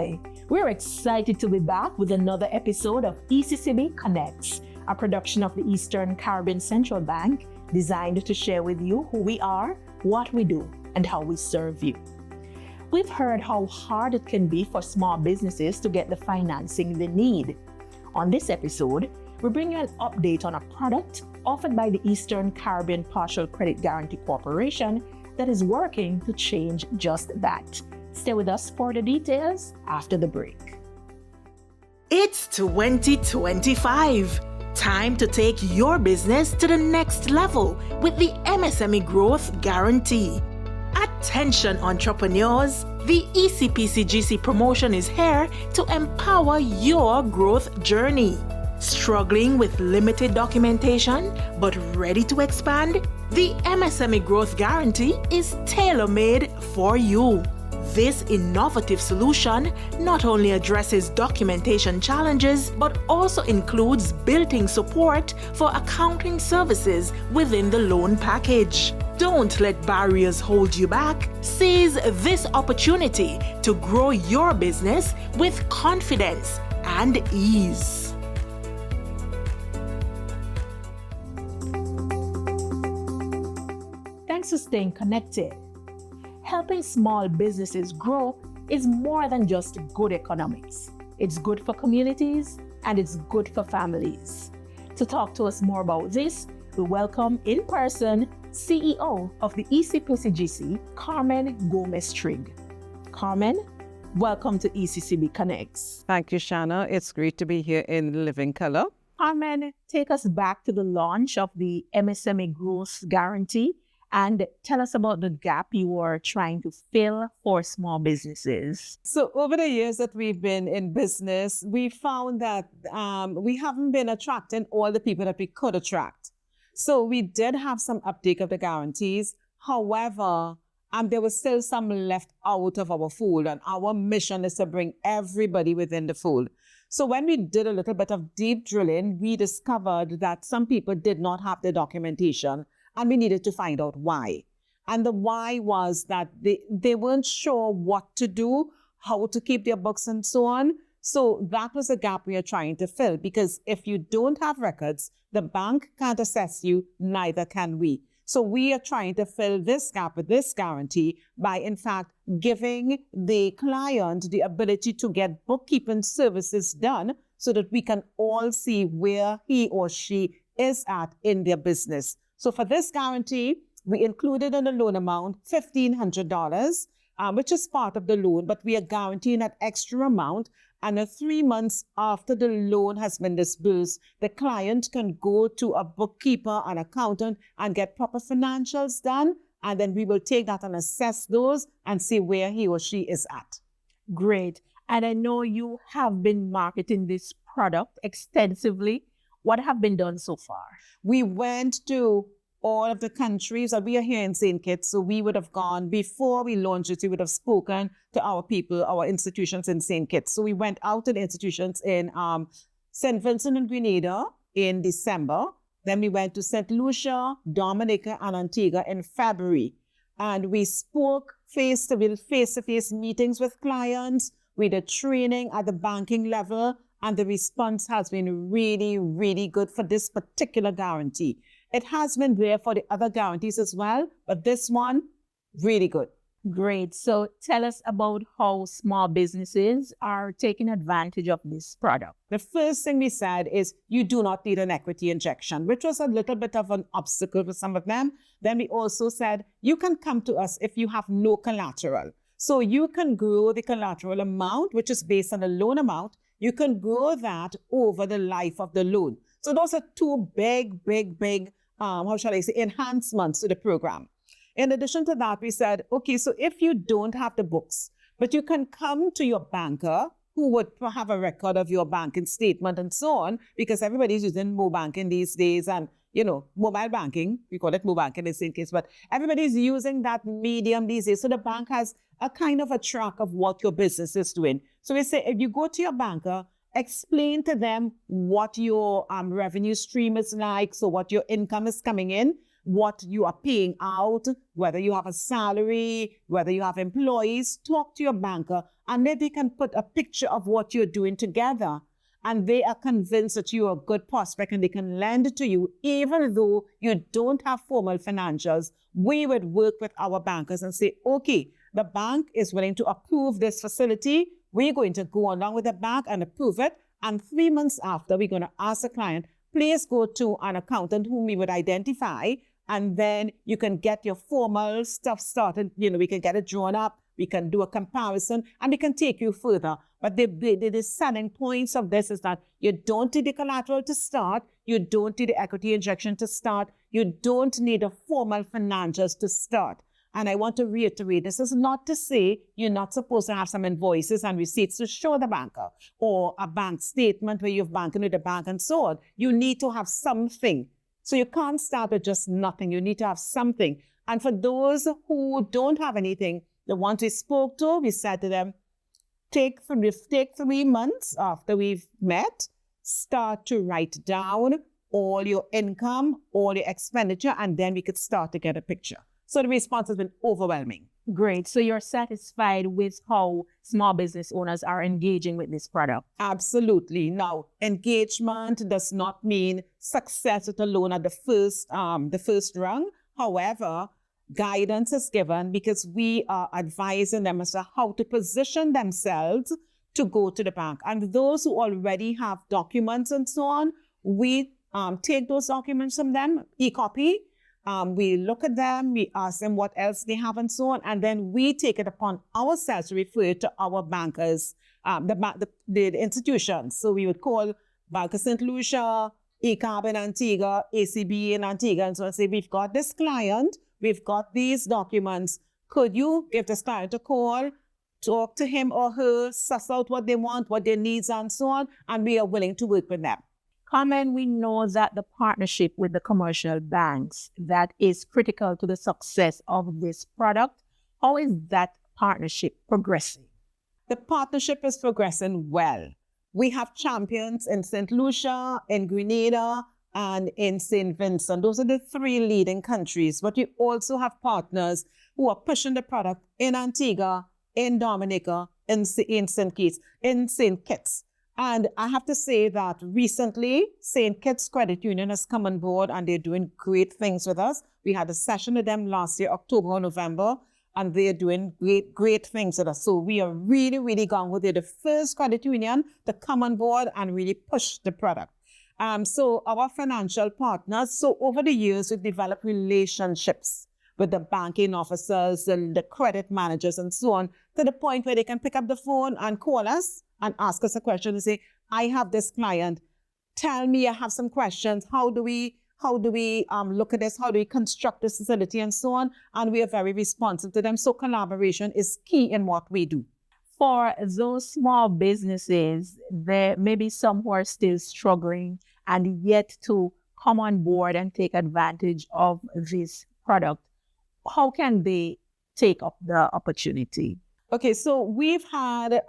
Hi, we're excited to be back with another episode of ECCB Connects, a production of the Eastern Caribbean Central Bank designed to share with you who we are, what we do, and how we serve you. We've heard how hard it can be for small businesses to get the financing they need. On this episode, we bring you an update on a product offered by the Eastern Caribbean Partial Credit Guarantee Corporation that is working to change just that. Stay with us for the details after the break. It's 2025. Time to take your business to the next level with the MSME Growth Guarantee. Attention entrepreneurs, the ECCB promotion is here to empower your growth journey. Struggling with limited documentation but ready to expand? The MSME Growth Guarantee is tailor-made for you. This innovative solution not only addresses documentation challenges but also includes built-in support for accounting services within the loan package. Don't let barriers hold you back. Seize this opportunity to grow your business with confidence and ease. Thanks for staying connected. Helping small businesses grow is more than just good economics. It's good for communities and it's good for families. To talk to us more about this, we welcome in person CEO of the ECCB, Carmen Gomez-Trigg. Carmen, welcome to ECCB Connects. Thank you, Shanna. It's great to be here in living color. Carmen, take us back to the launch of the MSME Growth Guarantee and tell us about the gap you are trying to fill for small businesses. So over the years that we've been in business, we found that we haven't been attracting all the people that we could attract. So we did have some uptake of the guarantees. However, there was still some left out of our fold, and our mission is to bring everybody within the fold. So when we did a little bit of deep drilling, we discovered that some people did not have the documentation, and we needed to find out why. And the why was that they weren't sure what to do, how to keep their books and so on. So that was a gap we are trying to fill, because if you don't have records, the bank can't assess you, neither can we. So we are trying to fill this gap with this guarantee by, in fact, giving the client the ability to get bookkeeping services done so that we can all see where he or she is at in their business. So for this guarantee, we included in the loan amount $1,500, which is part of the loan, but we are guaranteeing that extra amount. And 3 months after the loan has been disbursed, the client can go to a bookkeeper, an accountant, and get proper financials done. And then we will take that and assess those and see where he or she is at. Great. And I know you have been marketing this product extensively. What have been done so far? We went to all of the countries. We are here in St. Kitts, so we would have gone, before we launched it, we would have spoken to our people, our institutions in St. Kitts. So we went out to the institutions in St. Vincent and Grenada in December. Then we went to St. Lucia, Dominica, and Antigua in February. And we spoke face-to-face meetings with clients. We did training at the banking level. And the response has been really, really good for this particular guarantee. It has been there for the other guarantees as well, but this one, really good. Great. So tell us about how small businesses are taking advantage of this product. The first thing we said is you do not need an equity injection, which was a little bit of an obstacle for some of them. Then we also said you can come to us if you have no collateral. So you can grow the collateral amount, which is based on the loan amount. You can grow that over the life of the loan. So those are two big, enhancements to the program. In addition to that, we said, okay, so if you don't have the books, but you can come to your banker who would have a record of your banking statement and so on, because everybody's using mobile banking these days and, mobile banking, we call it mobile banking in St. Kitts, but everybody's using that medium these days. So the bank has a kind of a track of what your business is doing. So we say, if you go to your banker, explain to them what your revenue stream is like, so what your income is coming in, what you are paying out, whether you have a salary, whether you have employees. Talk to your banker, and then they can put a picture of what you're doing together. And they are convinced that you are a good prospect and they can lend to you, even though you don't have formal financials. We would work with our bankers and say, okay, the bank is willing to approve this facility. We're going to go along with the bank and approve it. And 3 months after, we're going to ask the client, please go to an accountant whom we would identify, and then you can get your formal stuff started. We can get it drawn up, we can do a comparison, and we can take you further. But the selling points of this is that you don't need the collateral to start, you don't need the equity injection to start, you don't need a formal financials to start. And I want to reiterate, this is not to say you're not supposed to have some invoices and receipts to show the banker, or a bank statement where you've banking with the bank and so on. You need to have something. So you can't start with just nothing. You need to have something. And for those who don't have anything, the ones we spoke to, we said to them, take 3 months after we've met, start to write down all your income, all your expenditure, and then we could start to get a picture. So the response has been overwhelming. Great. So you're satisfied with how small business owners are engaging with this product? Absolutely. Now, engagement does not mean success alone at the first rung. However, guidance is given because we are advising them as to how to position themselves to go to the bank. And those who already have documents and so on, we take those documents from them, e-copy. We look at them, we ask them what else they have and so on, and then we take it upon ourselves to refer to our bankers, the institutions. So we would call Bank of St. Lucia, ECCB in Antigua, ECCB in Antigua, and so on, say, we've got this client, we've got these documents. Could you give this client a call, talk to him or her, suss out what they want, what their needs and so on, and we are willing to work with them. Carmen, we know that the partnership with the commercial banks, that is critical to the success of this product. How is that partnership progressing? The partnership is progressing well. We have champions in St. Lucia, in Grenada, and in St. Vincent. Those are the 3 leading countries. But we also have partners who are pushing the product in Antigua, in Dominica, in St. Kitts. And I have to say that recently, St. Kitts Credit Union has come on board and they're doing great things with us. We had a session with them last year, October or November, and they're doing great things with us. So we are really, really gung-ho. They're the first credit union to come on board and really push the product. So our financial partners, so over the years, we've developed relationships with the banking officers and the credit managers and so on, to the point where they can pick up the phone and call us and ask us a question and say, I have this client, tell me, I have some questions. How do we look at this? How do we construct this facility and so on? And we are very responsive to them. So collaboration is key in what we do. For those small businesses, there may be some who are still struggling and yet to come on board and take advantage of this product. How can they take up the opportunity? Okay, so we've had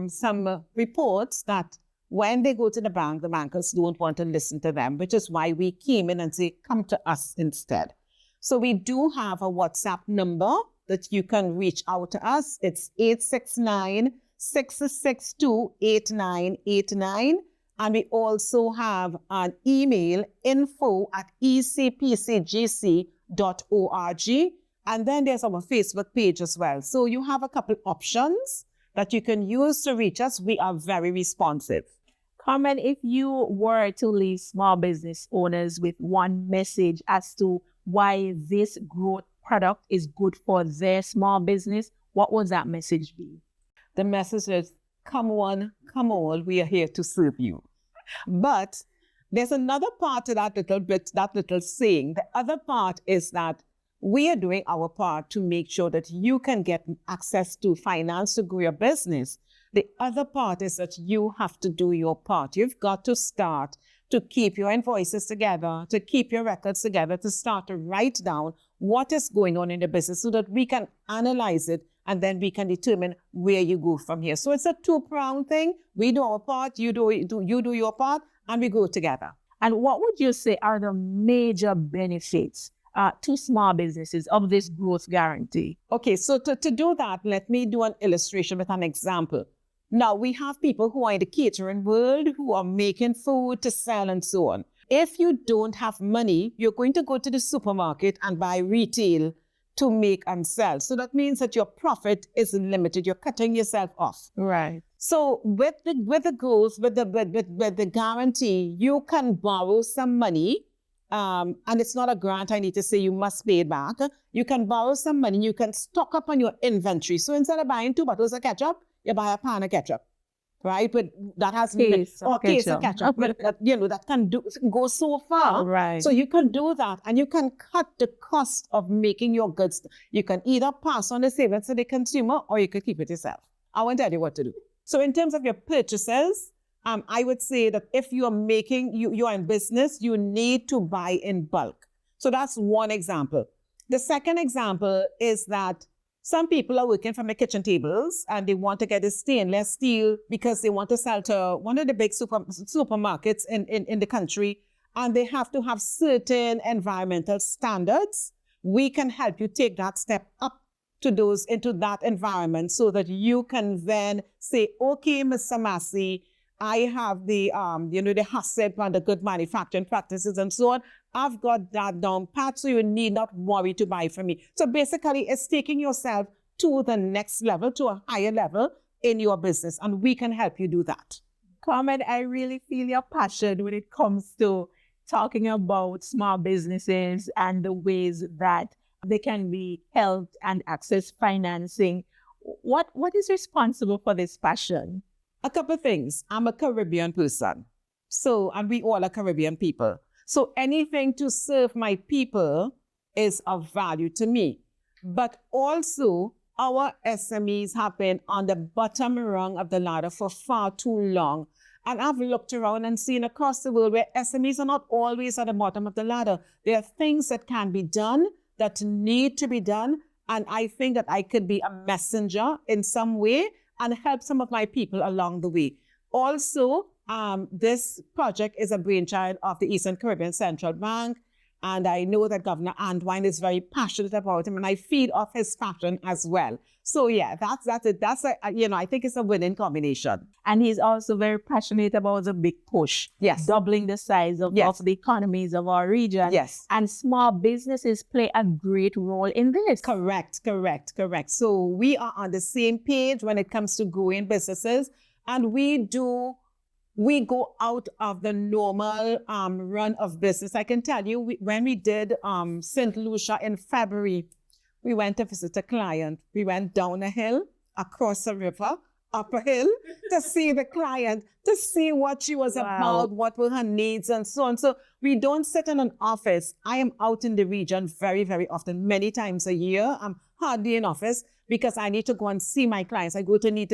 some reports that when they go to the bank, the bankers don't want to listen to them, which is why we came in and say, come to us instead. So we do have a WhatsApp number that you can reach out to us. It's 869-662-8989. And we also have an email, info@ecpcgc.org. And then there's our Facebook page as well. So you have a couple options that you can use to reach us. We are very responsive. Carmen, if you were to leave small business owners with one message as to why this growth product is good for their small business, what would that message be? The message is, come one, come all, we are here to serve you. But there's another part to that little saying. The other part is that we are doing our part to make sure that you can get access to finance to grow your business. The other part is that you have to do your part. You've got to start to keep your invoices together, to keep your records together, to start to write down what is going on in the business so that we can analyze it and then we can determine where you go from here. So it's a 2-pronged thing. We do our part, you do your part, and we go together. And what would you say are the major benefits to small businesses of this growth guarantee? Okay, so to do that, let me do an illustration with an example. Now, we have people who are in the catering world who are making food to sell and so on. If you don't have money, you're going to go to the supermarket and buy retail to make and sell. So that means that your profit is limited. You're cutting yourself off. Right. So with the goals, with the guarantee, you can borrow some money. And it's not a grant, I need to say you must pay it back. You can borrow some money, you can stock up on your inventory. So instead of buying 2 bottles of ketchup, you buy a pan of ketchup, right? But that has case of ketchup. But that can go so far. Right. So you can do that, and you can cut the cost of making your goods. You can either pass on the savings to the consumer, or you could keep it yourself. I won't tell you what to do. So in terms of your purchases, I would say that if you are making, you are in business, you need to buy in bulk. So that's one example. The second example is that some people are working from the kitchen tables and they want to get a stainless steel because they want to sell to one of the big supermarkets in the country, and they have to have certain environmental standards. We can help you take that step up into that environment so that you can then say, okay, Mr. Massey, I have the HACCP and the good manufacturing practices and so on. I've got that down pat, so you need not worry to buy from me. So basically, it's taking yourself to the next level, to a higher level in your business, and we can help you do that. Carmen, I really feel your passion when it comes to talking about small businesses and the ways that they can be helped and access financing. What is responsible for this passion? A couple of things. I'm a Caribbean person. And we all are Caribbean people. So anything to serve my people is of value to me. But also, our SMEs have been on the bottom rung of the ladder for far too long. And I've looked around and seen across the world where SMEs are not always at the bottom of the ladder. There are things that can be done, that need to be done. And I think that I could be a messenger in some way and help some of my people along the way. Also, this project is a brainchild of the Eastern Caribbean Central Bank, and I know that Governor Andwine is very passionate about him, and I feed off his passion as well. So yeah, that's it. I think it's a winning combination. And he's also very passionate about the big push. Yes. Doubling the size of the economies of our region. Yes. And small businesses play a great role in this. Correct. So we are on the same page when it comes to growing businesses, and we go out of the normal run of business. I can tell you, when we did St. Lucia in February, we went to visit a client. We went down a hill, across a river, up a hill to see the client, to see what she was about, what were her needs and so on. So we don't sit in an office. I am out in the region very, very often, many times a year. I'm hardly in office because I need to go and see my clients. I need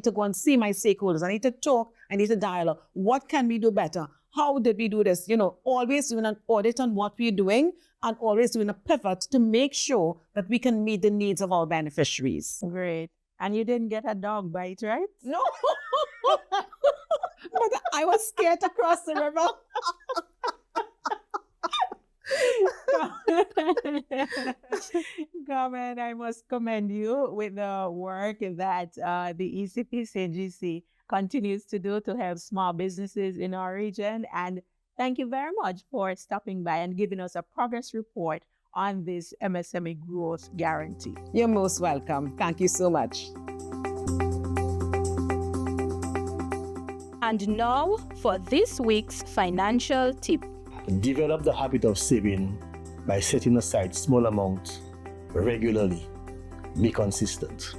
to go and see my stakeholders. I need to talk. I need to dialogue. What can we do better? How did we do this? Always doing an audit on what we're doing and always doing a pivot to make sure that we can meet the needs of our beneficiaries. Great. And you didn't get a dog bite, right? No. But I was scared to cross the river. Carmen, I must commend you with the work that the ECCBCNGC continues to do to help small businesses in our region. And thank you very much for stopping by and giving us a progress report on this MSME Growth Guarantee. You're most welcome. Thank you so much. And now for this week's financial tip. Develop the habit of saving by setting aside small amounts regularly. Be consistent.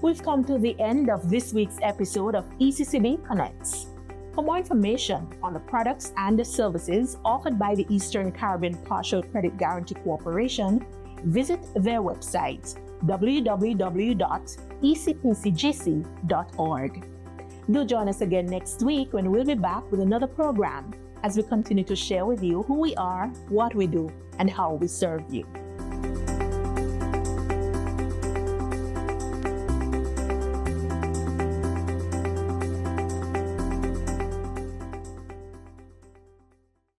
We've come to the end of this week's episode of ECCB Connects. For more information on the products and the services offered by the Eastern Caribbean Partial Credit Guarantee Corporation, visit their website, www.ecpcgc.org. Do join us again next week when we'll be back with another program as we continue to share with you who we are, what we do, and how we serve you.